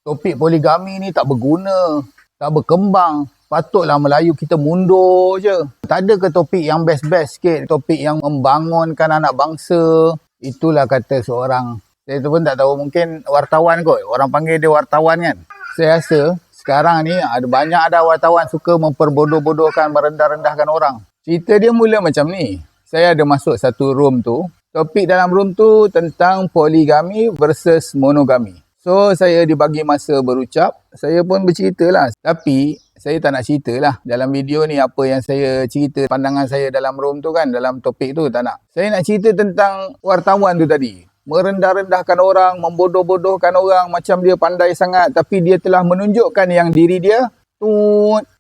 topik poligami ni tak berguna, tak berkembang. Patutlah Melayu kita mundur je. Tak ada ke topik yang best-best sikit, topik yang membangunkan anak bangsa. Itulah kata seorang, saya tu pun tak tahu, mungkin wartawan kot. Orang panggil dia wartawan kan. Saya rasa sekarang ni banyak wartawan suka memperbodoh-bodohkan, merendah-rendahkan orang. Cerita dia mula macam ni. Saya ada masuk satu room tu. Topik dalam room tu tentang poligami versus monogami. So, saya dibagi masa berucap. Saya pun bercerita lah. Tapi, saya tak nak cerita lah. Dalam video ni, apa yang saya cerita, pandangan saya dalam room tu kan, dalam topik tu, tak nak. Saya nak cerita tentang wartawan tu tadi. Merendah-rendahkan orang, membodoh-bodohkan orang, macam dia pandai sangat. Tapi dia telah menunjukkan yang diri dia,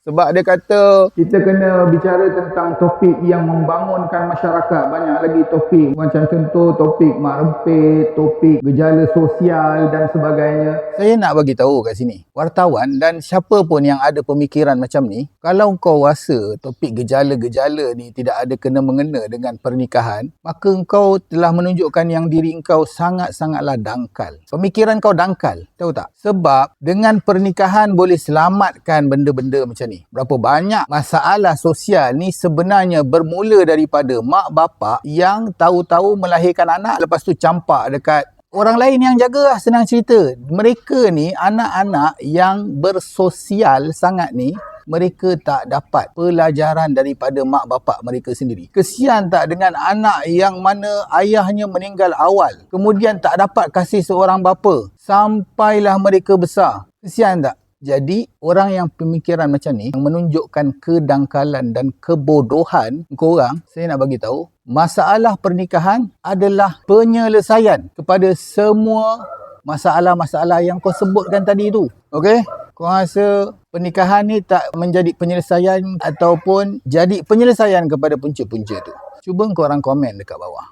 sebab dia kata kita kena bicara tentang topik yang membangunkan masyarakat. Banyak lagi topik, macam contoh topik mak rempit, topik gejala sosial dan sebagainya. Saya nak bagi tahu kat sini, wartawan dan siapa pun yang ada pemikiran macam ni, kalau kau rasa topik gejala-gejala ni tidak ada kena-mengena dengan pernikahan, maka kau telah menunjukkan yang diri kau sangat-sangatlah dangkal. Pemikiran kau dangkal, tahu tak? Sebab dengan pernikahan boleh selamatkan benda-benda macam ni. Berapa banyak masalah sosial ni sebenarnya bermula daripada mak bapak yang tahu-tahu melahirkan anak, lepas tu campak dekat orang lain yang jaga lah, senang cerita. Mereka ni anak-anak yang bersosial sangat ni, mereka tak dapat pelajaran daripada mak bapak mereka sendiri. Kesian tak dengan anak yang mana ayahnya meninggal awal, kemudian tak dapat kasih seorang bapa sampailah mereka besar. Kesian tak? Jadi, orang yang pemikiran macam ni, yang menunjukkan kedangkalan dan kebodohan korang, saya nak bagi tahu, masalah pernikahan adalah penyelesaian kepada semua masalah-masalah yang kau sebutkan tadi tu. Okey? Kau rasa pernikahan ni tak menjadi penyelesaian ataupun jadi penyelesaian kepada punca-punca tu? Cuba korang komen dekat bawah.